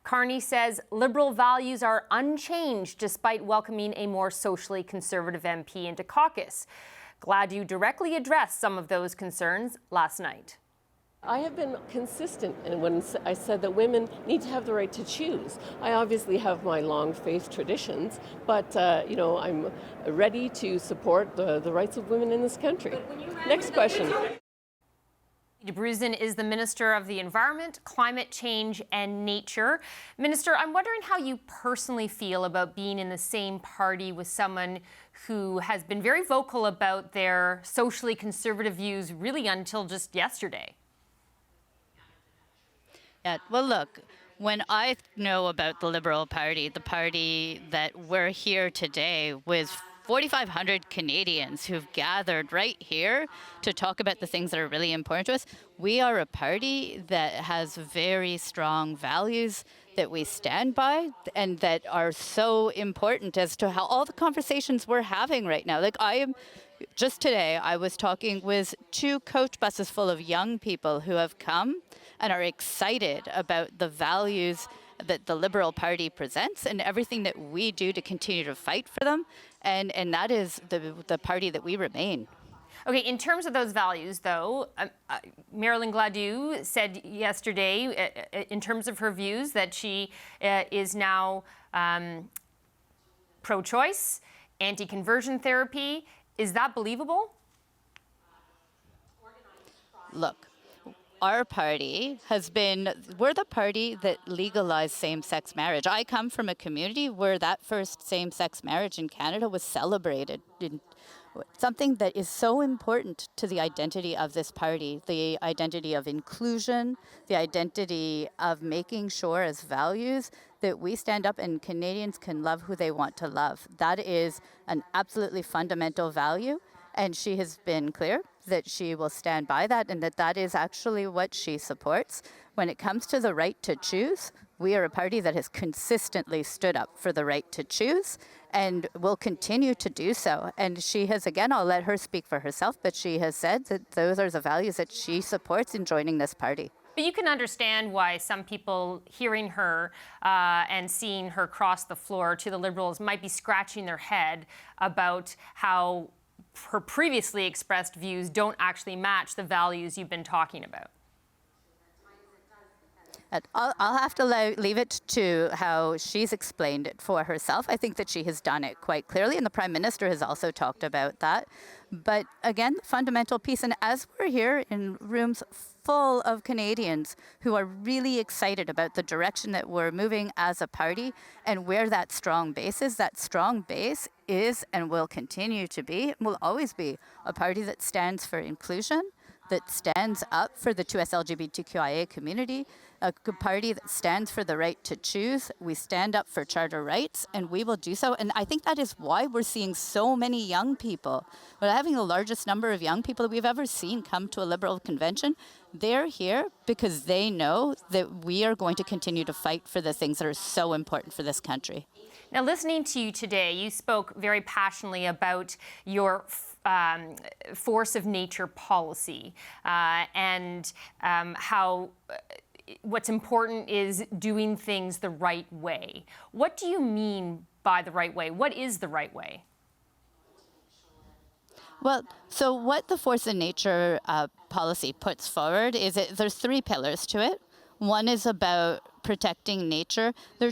Carney says Liberal values are unchanged despite welcoming a more socially conservative MP into caucus. Gladu directly addressed some of those concerns last night. I have been consistent when I said that women need to have the right to choose. I obviously have my long faith traditions, but I'm ready to support the rights of women in this country. Next question. Dabrusin is the Minister of the Environment, Climate Change and Nature. Minister, I'm wondering how you personally feel about being in the same party with someone who has been very vocal about their socially conservative views really until just yesterday. Yeah, well, look, when I know about the Liberal Party, the party that we're here today with 4,500 Canadians who've gathered right here to talk about the things that are really important to us. We are a party that has very strong values that we stand by and that are so important as to how all the conversations we're having right now. Just today, I was talking with 2 coach buses full of young people who have come and are excited about the values that the Liberal Party presents and everything that we do to continue to fight for them. And that is the party that we remain. Okay, in terms of those values, though, Marilyn Gladu said yesterday, in terms of her views, that she is now pro-choice, anti-conversion therapy. Is that believable? Look, our party we're the party that legalized same-sex marriage. I come from a community where that first same-sex marriage in Canada was celebrated. Something that is so important to the identity of this party, the identity of inclusion, the identity of making sure as values that we stand up and Canadians can love who they want to love. That is an absolutely fundamental value, and she has been clear that she will stand by that and that is actually what she supports. When it comes to the right to choose, we are a party that has consistently stood up for the right to choose and will continue to do so. And she has, again, I'll let her speak for herself, but she has said that those are the values that she supports in joining this party. But you can understand why some people hearing her and seeing her cross the floor to the Liberals might be scratching their head about how her previously expressed views don't actually match the values you've been talking about. I'll have to leave it to how she's explained it for herself. I think that she has done it quite clearly, and the Prime Minister has also talked about that. But again, fundamental piece, and as we're here in rooms full of Canadians who are really excited about the direction that we're moving as a party and where that strong base is and will continue to be, will always be a party that stands for inclusion, that stands up for the 2S LGBTQIA community, a party that stands for the right to choose. We stand up for charter rights, and we will do so. And I think that is why we're seeing so many young people. We're having the largest number of young people that we've ever seen come to a Liberal convention. They're here because they know that we are going to continue to fight for the things that are so important for this country. Now, listening to you today, you spoke very passionately about your force of nature policy and how what's important is doing things the right way. What do you mean by the right way? What is the right way? Well, so what the force of nature policy puts forward is there's 3 pillars to it. One is about protecting nature. There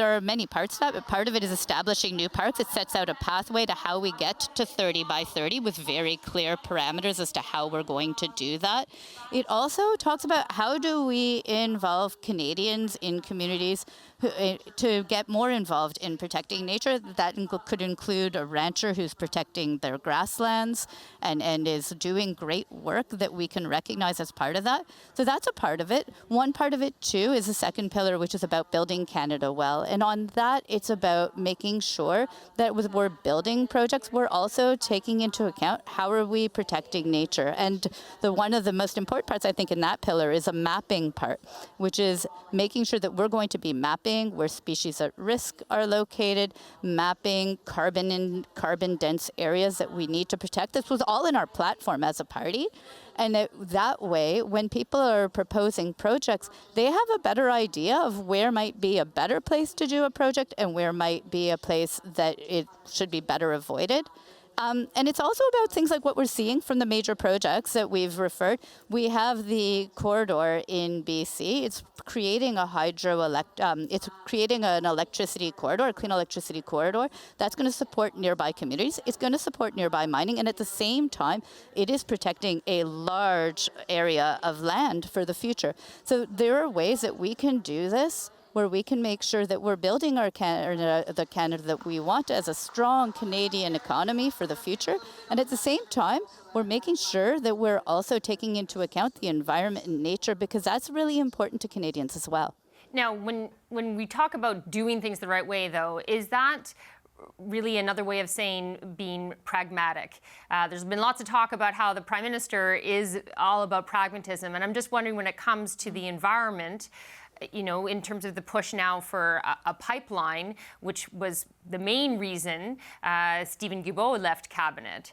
are many parts to that, but part of it is establishing new parks. It sets out a pathway to how we get to 30 by 30 with very clear parameters as to how we're going to do that. It also talks about how do we involve Canadians in communities to get more involved in protecting nature. That could include a rancher who's protecting their grasslands and is doing great work that we can recognize as part of that. So that's a part of it. One part of it, too, is the second pillar, which is about building Canada well. And on that, it's about making sure that we're building projects, we're also taking into account how are we protecting nature. And one of the most important parts, I think, in that pillar is a mapping part, which is making sure that we're going to be mapping where species at risk are located, mapping carbon dense areas that we need to protect. This was all in our platform as a party. And that way, when people are proposing projects, they have a better idea of where might be a better place to do a project and where might be a place that it should be better avoided. And it's also about things like what we're seeing from the major projects that we've referred. We have the corridor in BC. It's creating it's creating an electricity corridor, a clean electricity corridor that's going to support nearby communities. It's going to support nearby mining, and at the same time, it is protecting a large area of land for the future. So there are ways that we can do this, where we can make sure that we're building our the Canada that we want as a strong Canadian economy for the future. And at the same time, we're making sure that we're also taking into account the environment and nature, because that's really important to Canadians as well. Now, when we talk about doing things the right way, though, is that really another way of saying being pragmatic? There's been lots of talk about how the Prime Minister is all about pragmatism, and I'm just wondering, when it comes to the environment, in terms of the push now for a pipeline, which was the main reason Stephen Guilbeault left cabinet.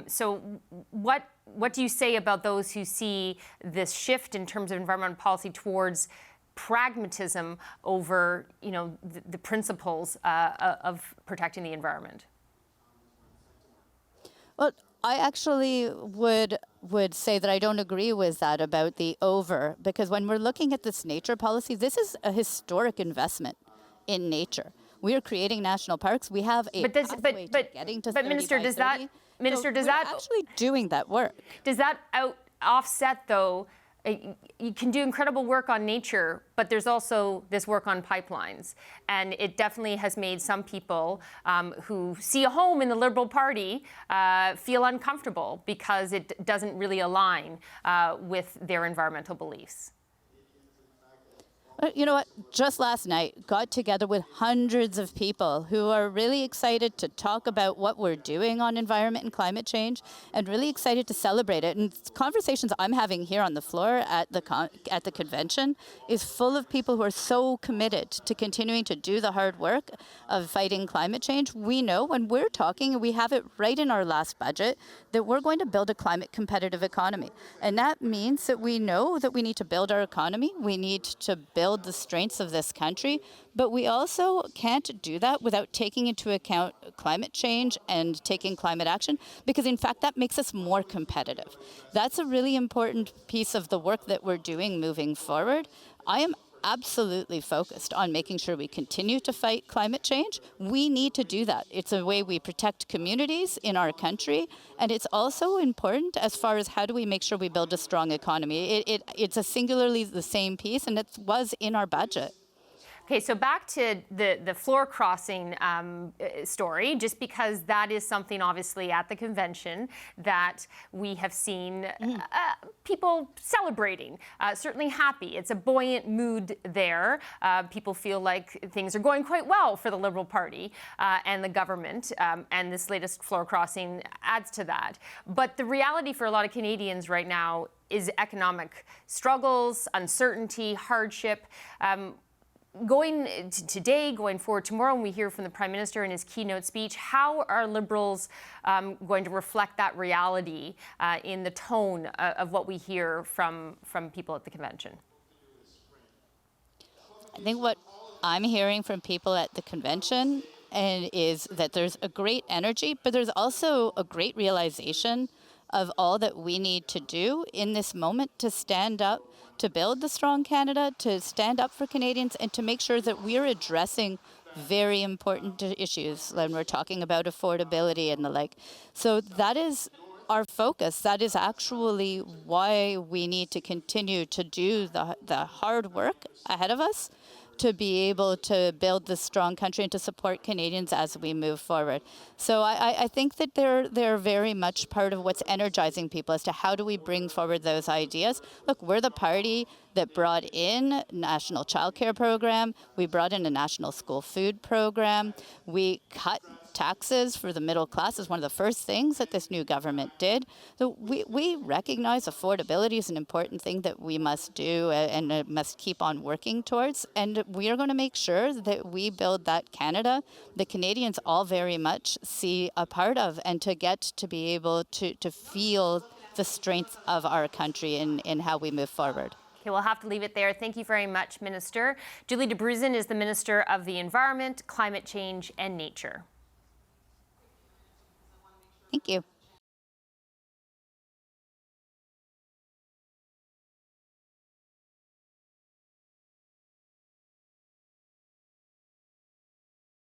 So what do you say about those who see this shift in terms of environmental policy towards pragmatism over, the principles of protecting the environment? Well, I actually would say that I don't agree with that about the over, because when we're looking at this nature policy, this is a historic investment in nature. We are creating national parks. We have a pathway to getting to 30 Minister, by does 30. Minister, We're actually doing that work. Does that offset, though? You can do incredible work on nature, but there's also this work on pipelines. And it definitely has made some people who see a home in the Liberal Party feel uncomfortable because it doesn't really align with their environmental beliefs. You know what? Just last night, got together with hundreds of people who are really excited to talk about what we're doing on environment and climate change, and really excited to celebrate it. And conversations I'm having here on the floor at the convention is full of people who are so committed to continuing to do the hard work of fighting climate change. We know when we're talking, and we have it right in our last budget, that we're going to build a climate competitive economy. And that means that we know that we need to build our economy. We need to build the strengths of this country, but we also can't do that without taking into account climate change and taking climate action, because in fact that makes us more competitive. That's a really important piece of the work that we're doing moving forward. I am absolutely focused on making sure we continue to fight climate change. We need to do that. It's a way we protect communities in our country, and it's also important as far as how do we make sure we build a strong economy. It's a singularly the same piece, and it was in our budget. Okay, so back to the floor crossing story, just because that is something obviously at the convention that we have seen people celebrating, certainly happy. It's a buoyant mood there. People feel like things are going quite well for the Liberal Party and the government, and this latest floor crossing adds to that. But the reality for a lot of Canadians right now is economic struggles, uncertainty, hardship. Going today, going forward tomorrow, when we hear from the Prime Minister in his keynote speech, how are Liberals going to reflect that reality in the tone of what we hear from people at the convention? I think what I'm hearing from people at the convention is that there's a great energy, but there's also a great realization of all that we need to do in this moment to stand up, to build the strong Canada, to stand up for Canadians, and to make sure that we're addressing very important issues when we're talking about affordability and the like. So that is our focus. That is actually why we need to continue to do the hard work ahead of us to be able to build this strong country and to support Canadians as we move forward. So I think that they're very much part of what's energizing people as to how do we bring forward those ideas. Look, we're the party that brought in national childcare program. We brought in a national school food program. We cut taxes for the middle class is one of the first things that this new government did. So we recognize affordability is an important thing that we must do and must keep on working towards. And we are going to make sure that we build that Canada that Canadians all very much see a part of, and to get to be able to feel the strength of our country in how we move forward. Okay, we'll have to leave it there. Thank you very much, Minister. Julie Dabrusin is the Minister of the Environment, Climate Change and Nature. Thank you.